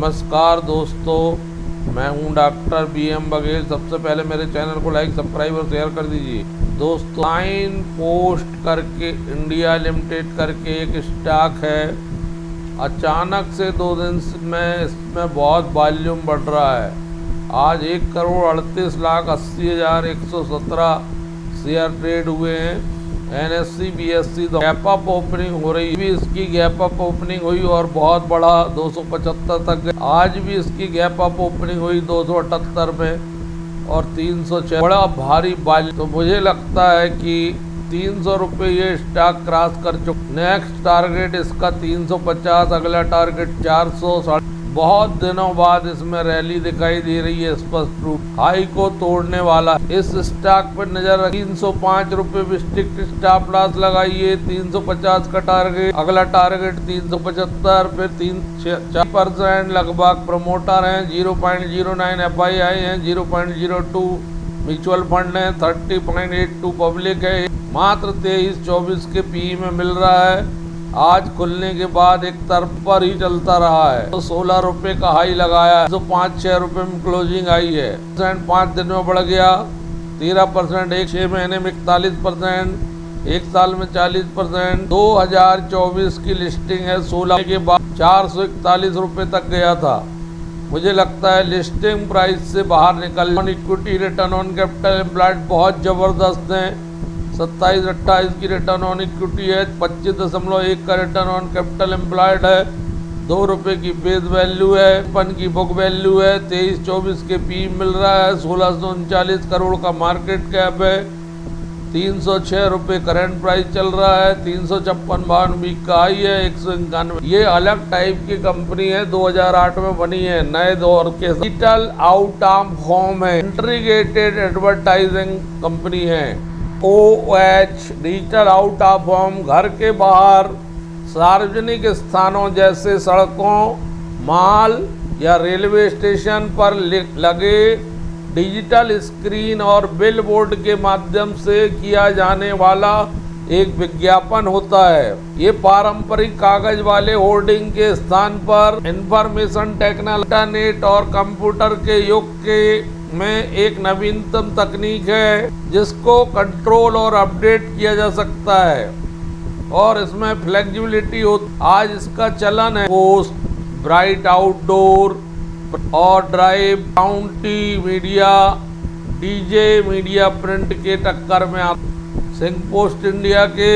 नमस्कार दोस्तों, मैं हूं डॉक्टर BM बघेल। सबसे पहले मेरे चैनल को लाइक, सब्सक्राइब और शेयर कर दीजिए। दोस्तों, लाइन पोस्ट करके इंडिया लिमिटेड करके एक स्टॉक है। अचानक से 2 दिन में इसमें बहुत वॉल्यूम बढ़ रहा है। आज 1,38,80,117 शेयर ट्रेड हुए हैं। NSE BSE gap up opening हो रही, भी इसकी गैप अप ओपनिंग हुई और बहुत बड़ा 275 तक गई। आज भी इसकी गैप अप ओपनिंग हुई 278 में और 306, बड़ा भारी बाल। तो मुझे लगता है कि 300 रुपये ये स्टॉक क्रॉस कर चुका। नेक्स्ट टारगेट इसका 350, अगला टारगेट 400। बहुत दिनों बाद इसमें रैली दिखाई दे रही है, स्पष्ट रूप हाई को तोड़ने वाला। इस स्टॉक पर नजर 305 रुपये स्ट्रिक्ट स्टॉप लॉस लगाइए। 350 का टारगेट, अगला टारगेट 375, फिर 4% लगभग प्रमोटर हैं, 0.09 FII हैं, 0.02 म्यूचुअल फंड है, 30.82 पब्लिक है। मात्र 23-24 के PE में मिल रहा है। आज खुलने के बाद एक तरफ पर ही चलता रहा है। तो 16 रुपये का हाई लगाया है, तो 5-6 रुपये में क्लोजिंग आई है। 5 दिन में बढ़ गया 13%, 6 महीने में 41%, 1 साल में 40%। 2024 की लिस्टिंग है। 16 के बाद 441 रुपये तक गया था। मुझे लगता है लिस्टिंग प्राइस से बाहर निकल। Equity return on capital employed बहुत जबरदस्त है। 27-28 की रिटर्न ऑन इक्विटी है, 25.1 का रिटर्न ऑन कैपिटल एम्प्लॉयड है, 2 रुपये की फेस वैल्यू है, 55 की बुक वैल्यू है, 23-24 के PE मिल रहा है, 1639 करोड़ का मार्केट कैप है, 306 रुपये करंट प्राइस चल रहा है, 356 वीक का हाई है, 191। ये अलग टाइप की कंपनी है, 2008 में बनी है, नए दौर के। डिजिटल आउट ऑफ होम है, इंटीग्रेटेड एडवर्टाइजिंग कंपनी है। OH digital out of home, घर के बाहर सार्वजनिक स्थानों जैसे सड़कों, मॉल या रेलवे स्टेशन पर लगे डिजिटल स्क्रीन और बिलबोर्ड के माध्यम से किया जाने वाला एक विज्ञापन होता है। ये पारंपरिक कागज वाले होर्डिंग के स्थान पर इंफॉर्मेशन टेक्नोलॉजी, इंटरनेट और कंप्यूटर के युग के में एक नवीनतम तकनीक है जिसको कंट्रोल और अपडेट किया जा सकता है और इसमें फ्लेक्सिबिलिटी हो। आज इसका चलन है पोस्ट, ब्राइट आउटडोर और drive, county media, DJ media print के टक्कर में सिंह पोस्ट इंडिया के।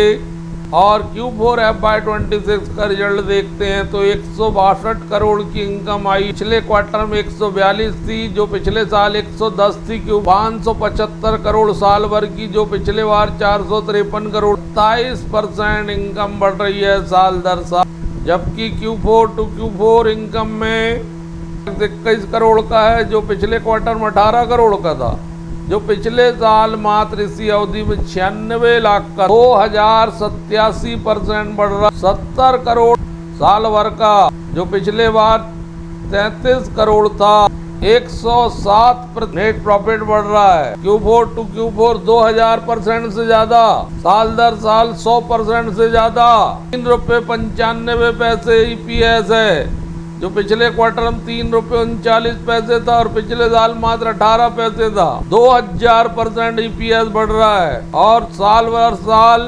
और Q4 FY26 का रिजल्ट देखते हैं तो 162 करोड़ की इनकम आई। पिछले क्वार्टर में 142 थी जो पिछले साल 110 थी। 575 करोड़ साल भर की जो पिछले बार 453 करोड़। 27% इनकम बढ़ रही है साल दर साल, जबकि Q4 to Q4 इनकम में 21 करोड़ का है जो पिछले क्वार्टर में 18 करोड़ का था, जो पिछले साल मात्र इसी अवधि में 96 लाख का। 2087% बढ़ रहा। 70 करोड़ साल भर का जो पिछले बार 33 करोड़ था। 107% नेट प्रॉफिट बढ़ रहा है। Q4 to Q4 2000% से ज्यादा, साल दर साल 100% से ज्यादा। 3 रुपये 95 EPS है जो पिछले क्वार्टर में 3 रुपये 39 पैसे था और पिछले साल मात्र 18 पैसे था। 2000% EPS बढ़ रहा है और साल भर साल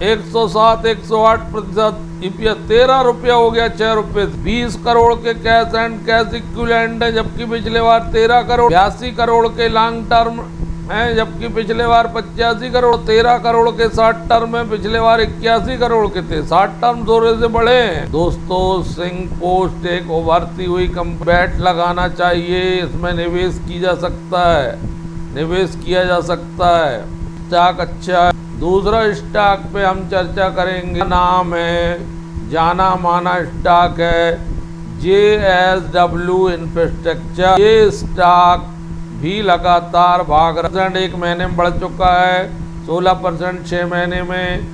107-108% EPS। 13 रुपया हो गया 6 रुपये। 20 करोड़ के कैश एंड कैश इक्विवेलेंट है जबकि पिछले बार 13 करोड़। 82 करोड़ के लॉन्ग टर्म हैं जबकि पिछले बार 85 करोड़। 13 करोड़ के शॉर्ट टर्म में, पिछले बार 81 करोड़ के थे। शॉर्ट टर्म थोड़े से बड़े हैं। दोस्तों, सिंह पोस्ट एक उभरती हुई कंपनी, बैट लगाना चाहिए, इसमें निवेश की जा सकता है, निवेश किया जा सकता है। स्टॉक अच्छा है। दूसरा स्टॉक पे हम चर्चा करेंगे, नाम है जाना माना स्टॉक है JSW इंफ्रास्ट्रक्चर। ये स्टॉक भी लगातार भाग रहा है। 1 महीने में बढ़ चुका है, 16% 6 महीने में,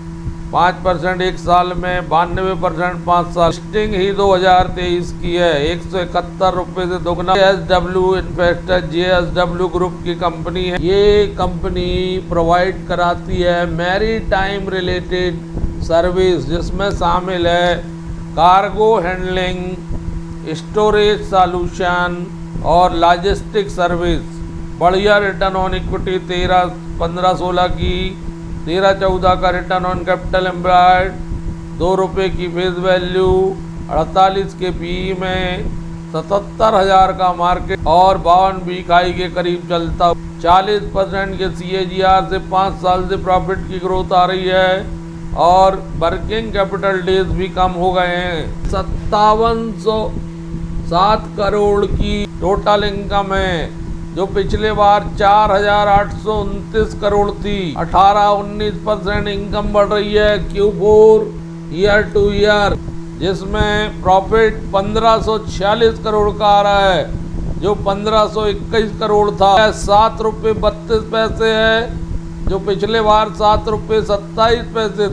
5% 1 साल में, 92% 5 साल। लिस्टिंग ही 2023 की है, 171 रुपये से दोगुना। JSW इंफ्रास्ट्रक्चर JSW ग्रुप की कंपनी है। ये कंपनी प्रोवाइड कराती है मैरी टाइम रिलेटेड सर्विस जिसमें शामिल है कार्गो हैंडलिंग, स्टोरेज सॉल्यूशन और लॉजिस्टिक सर्विस। बढ़िया रिटर्न ऑन इक्विटी 15-16 की, 13-14 का रिटर्न ऑन कैपिटल एम्प्लॉयड, 2 रुपये की फेस वैल्यू, 48 के पीई में, 77,000 का मार्केट और 52 इकाई के करीब चलता। 40% के CAGR से 5 साल से प्रॉफिट की ग्रोथ आ रही है और वर्किंग कैपिटल डेज भी कम हो गए हैं। 5707 करोड़ की टोटल इनकम है, जो पिछले बार 4,829 करोड़ थी। 18-19% इनकम बढ़ रही है Q4 ईयर टू ईयर, जिसमें प्रॉफिट 1546 करोड़ का आ रहा है, जो 1521 करोड़ था। 7 रुपये 32 पैसे है, जो पिछले बार 7 रुपये 27 पैसे।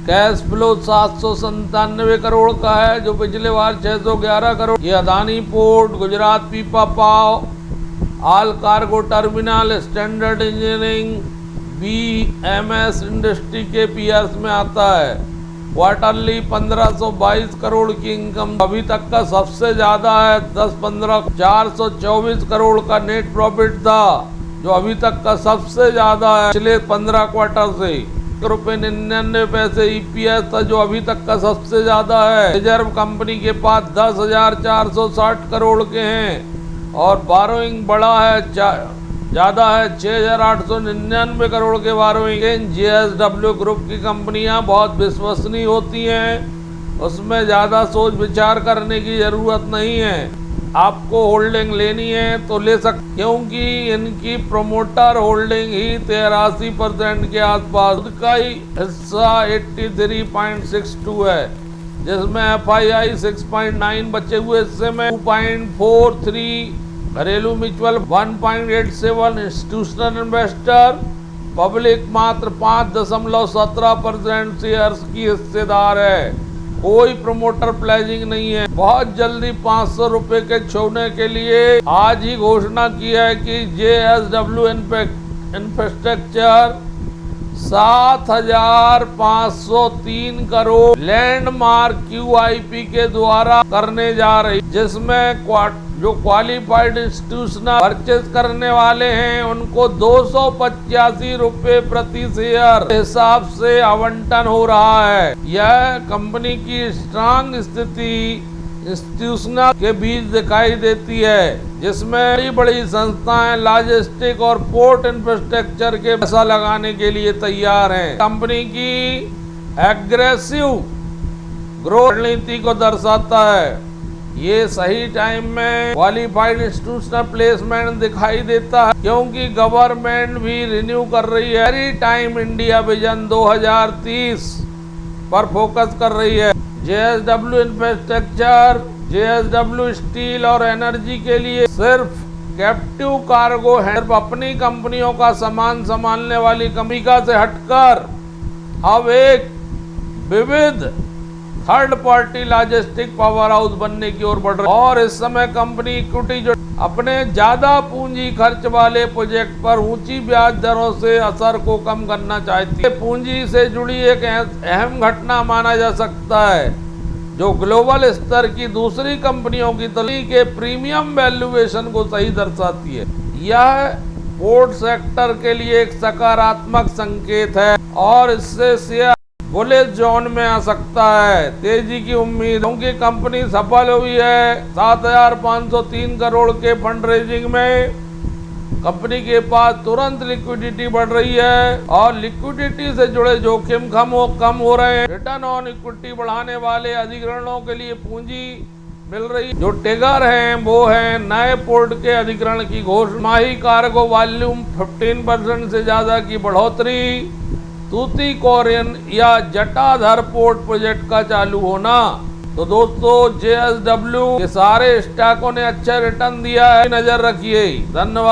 कैश फ्लो 797 करोड़ का है, जो पिछले बार 611 करोड़। ये Adani port, Gujarat Pipavav, all cargo terminal, standard engineering, BMS industry के पीयर्स में आता है। क्वार्टरली 1522 करोड़ की इनकम अभी तक का सबसे ज्यादा है। 10-15 424 करोड़ का नेट प्रॉफिट था, जो अभी तक का सबसे ज्यादा है पिछले 15 क्वार्टर से। ₹1.99 EPS था, जो अभी तक का सबसे ज्यादा है। रिजर्व कंपनी के पास 10,460 करोड़ के हैं और बारोइंग बड़ा है, ज्यादा है, 6,899 करोड़ के बारोइंग। JSW ग्रुप की कंपनियां बहुत विश्वसनीय होती हैं, उसमें ज़्यादा सोच विचार करने की ज़रूरत नहीं है। आपको होल्डिंग लेनी है तो ले सकते, क्योंकि इनकी प्रोमोटर होल्डिंग ही 83% के आसपास, उसका ही हिस्सा 83.62 है, जिसमें FII 6.9, बचे हुए हिस्से में 2.43, घरेलू म्यूचुअल 1.87, इंस्टीट्यूशनल इन्वेस्टर, पब्लिक मात्र 5.17% शेयर्स की हिस्सेदार है। कोई प्रमोटर प्लेजिंग नहीं है। बहुत जल्दी 500 रुपए के छूने के लिए आज ही घोषणा की है कि JSW infrastructure 7,503 crore landmark QIP के द्वारा करने जा रही, जिसमें जो क्वालिफाइड इंस्टीट्यूशनल परचेज करने वाले हैं उनको 285 रुपए प्रति शेयर हिसाब से आवंटन हो रहा है। यह कंपनी की स्ट्रांग स्थिति इंस्टीट्यूशनल के बीच दिखाई देती है, जिसमें बड़ी बड़ी संस्थाएं लॉजिस्टिक और पोर्ट इंफ्रास्ट्रक्चर के पैसा लगाने के लिए तैयार हैं। कंपनी की एग्रेसिव ग्रोथ रणनीति को दर्शाता है। ये सही टाइम में क्वालिफाइड इंस्टीट्यूशनल प्लेसमेंट दिखाई देता है, क्योंकि गवर्नमेंट भी रिन्यू कर रही है। एवरी टाइम इंडिया विजन 2030 पर फोकस कर रही है। JSW इंफ्रास्ट्रक्चर, JSW स्टील और एनर्जी के लिए सिर्फ कैप्टिव कार्गो है। सिर्फ अपनी कंपनियों का सामान संभालने वाली कंपनी से हटकर अब एक विविध third party logistic power house बनने की ओर बढ़ रही है। और इस समय कंपनी इक्विटी जो अपने ज्यादा पूंजी खर्च वाले प्रोजेक्ट पर ऊंची ब्याज दरों से असर को कम करना चाहती है। पूंजी से जुड़ी एक अहम घटना माना जा सकता है, जो ग्लोबल स्तर की दूसरी कंपनियों की तुलना के प्रीमियम वैल्यूएशन को सही दर्शाती है। यह पोर्ट सेक्टर के लिए एक सकारात्मक संकेत है और इससे शेयर बुलिश जोन में आ सकता है। तेजी की उम्मीद, क्योंकि कंपनी सफल हुई है 7,503 करोड़ के फंड रेजिंग में। कंपनी के पास तुरंत लिक्विडिटी बढ़ रही है और लिक्विडिटी से जुड़े जोखिम कम हो रहे हैं। रिटर्न ऑन इक्विटी बढ़ाने वाले अधिग्रहणों के लिए पूंजी मिल रही। जो ट्रिगर हैं वो हैं नए पोर्ट के अधिग्रहण की घोषणा, माही कार्गो वॉल्यूम 15% से ज्यादा की बढ़ोतरी, तूतीकोरिन या जटाधर पोर्ट प्रोजेक्ट का चालू होना। तो दोस्तों, JSW के सारे स्टॉकों ने अच्छा रिटर्न दिया है, नजर रखिए। धन्यवाद।